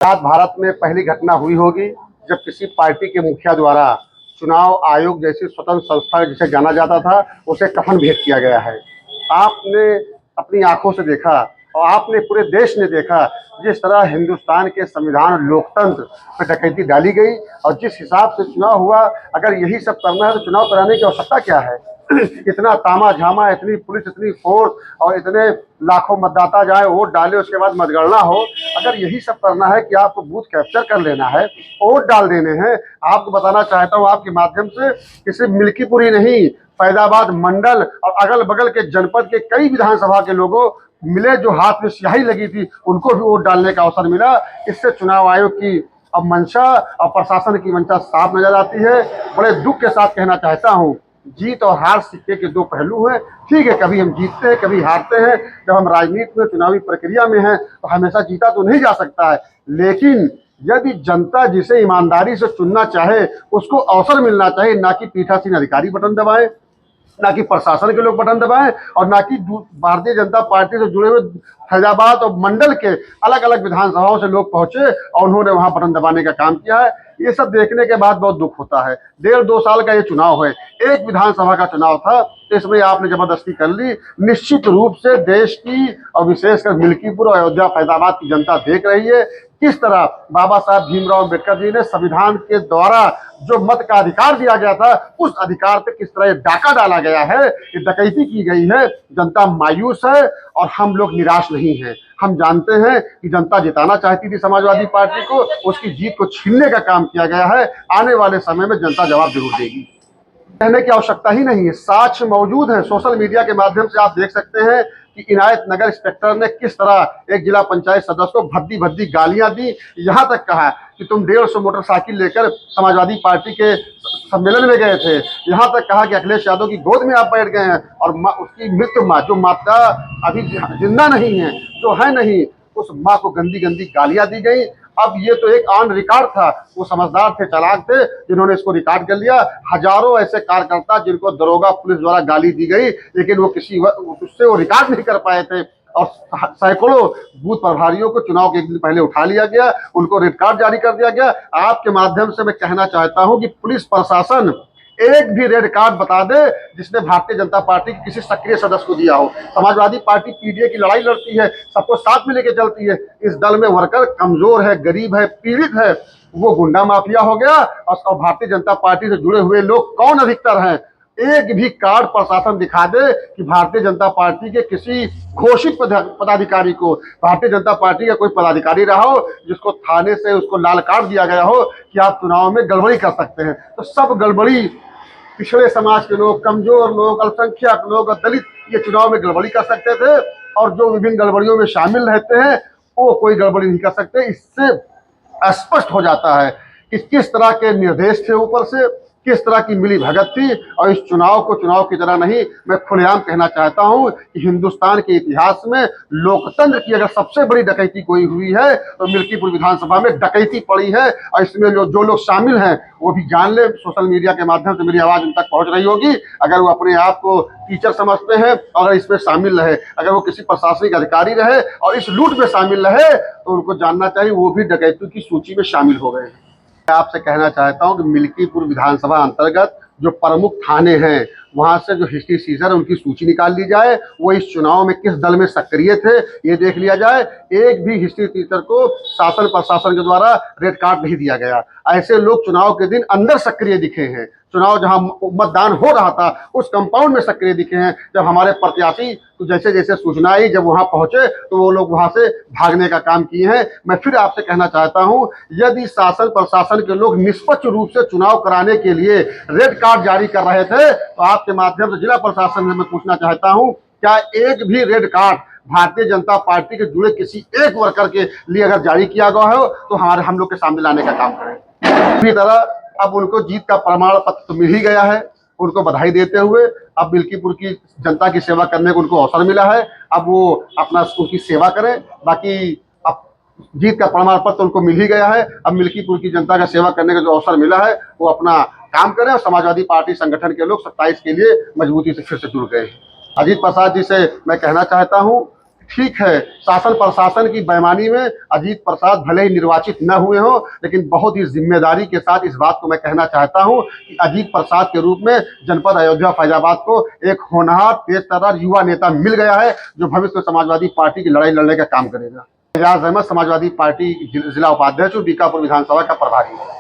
आज भारत में पहली घटना हुई होगी जब किसी पार्टी के मुखिया द्वारा चुनाव आयोग जैसी स्वतंत्र संस्था जिसे जाना जाता था उसे कफन भेंट किया गया है। आपने अपनी आंखों से देखा और आपने पूरे देश ने देखा जिस तरह हिंदुस्तान के संविधान लोकतंत्र पर डकैती डाली गई और जिस हिसाब से चुनाव हुआ। अगर यही सब करना है तो चुनाव कराने की आवश्यकता क्या है? इतना तामा झामा, इतनी पुलिस, इतनी फोर्स और इतने लाखों मतदाता जाए वोट डाले, उसके बाद मतगणना हो। अगर यही सब करना है कि आपको बूथ कैप्चर कर लेना है, वोट डाल देने हैं। आपको बताना चाहता हूँ आपके माध्यम से कि सिर्फ मिल्कीपुर नहीं, फैजाबाद मंडल और अगल बगल के जनपद के कई विधानसभा के लोगों मिले जो हाथ में स्याही लगी थी, उनको भी वोट डालने का अवसर मिला। इससे चुनाव आयोग की अब मंशा और प्रशासन की मंशा साफ नजर आती है। बड़े दुख के साथ कहना चाहता हूँ, जीत और हार सिक्के के दो पहलू हैं। ठीक है, कभी हम जीतते हैं, कभी हारते हैं। जब हम राजनीति में चुनावी प्रक्रिया में हैं तो हमेशा जीता तो नहीं जा सकता है, लेकिन यदि जनता जिसे ईमानदारी से चुनना चाहे उसको अवसर मिलना चाहिए, ना कि पीठासीन अधिकारी बटन दबाएं, ना कि प्रशासन के लोग बटन दबाएं और ना कि भारतीय जनता पार्टी से जुड़े हुए फैजाबाद और मंडल के अलग अलग विधानसभाओं से लोग पहुंचे और उन्होंने वहां बटन दबाने का काम किया है। ये सब देखने के बाद बहुत दुख होता है। 1.5-2 साल का ये चुनाव है, एक विधानसभा का चुनाव था, इसमें आपने जबरदस्ती कर ली। निश्चित रूप से देश की और विशेषकर मिल्कीपुर और अयोध्या फैजाबाद की जनता देख रही है किस तरह बाबा साहब भीमराव अम्बेडकर जी ने संविधान के द्वारा जो मत का अधिकार दिया गया था, उस अधिकार पे किस तरह ये डाका डाला गया है, ये डकैती की गई है। जनता मायूस है और हम लोग निराश नहीं हैं। हम जानते हैं कि जनता जिताना चाहती थी समाजवादी पार्टी को, उसकी जीत को छीनने का काम किया गया है। आने वाले समय में जनता जवाब जरूर देगी। कहने की आवश्यकता ही नहीं है, साक्ष्य मौजूद है। सोशल मीडिया के माध्यम से आप देख सकते हैं कि इनायत नगर इंस्पेक्टर ने किस तरह एक जिला पंचायत सदस्य को भद्दी भद्दी गालियां दी। यहां तक कहा कि तुम 150 मोटरसाइकिल लेकर समाजवादी पार्टी के सम्मेलन में गए थे। यहां तक कहा कि अखिलेश यादव की गोद में आप बैठ गए हैं और उसकी मृत माँ, जो माता अभी जिंदा नहीं है, जो है नहीं, उस माँ को गंदी गंदी गालियां दी गई। अब ये तो एक ऑन रिकॉर्ड था, वो समझदार थे, चालाक थे, जिन्होंने इसको रिकॉर्ड कर लिया। हजारों ऐसे कार्यकर्ता जिनको दरोगा पुलिस द्वारा गाली दी गई, लेकिन वो उससे वो रिकॉर्ड नहीं कर पाए थे और सैकड़ों बूथ प्रभारियों को चुनाव के एक दिन पहले उठा लिया गया, उनको रेड कार्ड जारी कर दिया गया। आपके माध्यम से मैं कहना चाहता हूं कि पुलिस प्रशासन एक भी रेड कार्ड बता दे जिसने भारतीय जनता पार्टी के किसी सक्रिय सदस्य को दिया हो। समाजवादी पार्टी पीडीए की लड़ाई लड़ती है, सबको साथ में लेके चलती है। इस दल में वर्कर कमजोर है, गरीब है, पीड़ित है, वो गुंडा माफिया हो गया। और भारतीय जनता पार्टी से जुड़े हुए लोग कौन अधिकतर हैं? एक भी कार्ड प्रशासन दिखा दे कि भारतीय जनता पार्टी के किसी घोषित पदाधिकारी को, भारतीय जनता पार्टी का कोई पदाधिकारी रहा हो जिसको थाने से उसको लाल कार्ड दिया गया हो कि आप चुनाव में गड़बड़ी कर सकते हैं। तो सब गड़बड़ी पिछड़े समाज के लोग, कमजोर लोग, अल्पसंख्यक लोग और दलित ये चुनाव में गड़बड़ी कर सकते थे और जो विभिन्न गड़बड़ियों में शामिल रहते हैं वो कोई गड़बड़ी नहीं कर सकते। इससे स्पष्ट हो जाता है कि किस तरह के निर्देश थे ऊपर से, किस तरह की मिली भगत थी। और इस चुनाव को चुनाव की तरह नहीं, मैं खुलेआम कहना चाहता हूं कि हिंदुस्तान के इतिहास में लोकतंत्र की अगर सबसे बड़ी डकैती कोई हुई है तो मिल्कीपुर विधानसभा में डकैती पड़ी है। और इसमें जो लोग शामिल हैं वो भी जान ले, सोशल मीडिया के माध्यम से मेरी आवाज उन तक पहुंच रही होगी। अगर वो अपने आप को टीचर समझते हैं और इसमें शामिल रहे, अगर वो किसी प्रशासनिक अधिकारी रहे और इस लूट में शामिल रहे, तो उनको जानना चाहिए वो भी डकैतों की सूची में शामिल हो गए हैं। मैं आपसे कहना चाहता हूं कि मिल्कीपुर विधानसभा अंतर्गत जो प्रमुख थाने हैं वहां से जो हिस्ट्री सीजर उनकी सूची निकाल ली जाए, वो इस चुनाव में किस दल में सक्रिय थे ये देख लिया जाए। एक भी हिस्ट्री सीजर को शासन प्रशासन के द्वारा रेड कार्ड नहीं दिया गया। ऐसे लोग चुनाव के दिन अंदर सक्रिय दिखे हैं, चुनाव जहां मतदान हो रहा था उस कंपाउंड में सक्रिय दिखे हैं। जब हमारे प्रत्याशी तो जैसे जैसे सूचना आई, जब वहां पहुंचे तो वो लोग वहां से भागने का काम किए हैं। मैं फिर आपसे कहना चाहता हूं, यदि शासन प्रशासन के लोग निष्पक्ष रूप से चुनाव कराने के लिए रेड कार्ड जारी कर रहे थे तो आपके माध्यम से जिला प्रशासन से मैं पूछना चाहता हूं, क्या एक भी red card Bharatiya Janata party के जुड़े किसी एक वर्कर के लिए अगर जारी किया गया हो तो हम लोग के सामने लाने का काम करें। इसी तरह अब उनको जीत का प्रमाण पत्र तो मिल ही गया है, उनको बधाई देते हुए अब मिल्कीपुर की जनता की सेवा करने को उनको अवसर मिला है। अब वो अपना उनकी सेवा करें। बाकी अब जीत का प्रमाण पत्र उनको मिल ही गया है, अब मिल्कीपुर की जनता का सेवा करने का जो अवसर मिला है वो अपना काम करें। और समाजवादी पार्टी संगठन के लोग 27 के लिए मजबूती से फिर से जुड़ गए हैं। अजीत प्रसाद जी से मैं कहना चाहता हूँ ठीक है, शासन प्रशासन की बेईमानी में अजीत प्रसाद भले ही निर्वाचित न हुए हों, लेकिन बहुत ही जिम्मेदारी के साथ इस बात को मैं कहना चाहता हूं कि अजीत प्रसाद के रूप में जनपद अयोध्या फैजाबाद को एक होनहार, तेज तर्रार युवा नेता मिल गया है, जो भविष्य में समाजवादी पार्टी की लड़ाई लड़ने का काम करेगा। एजाज अहमद, समाजवादी पार्टी जिला उपाध्यक्ष, बीकापुर विधानसभा का प्रभारी है।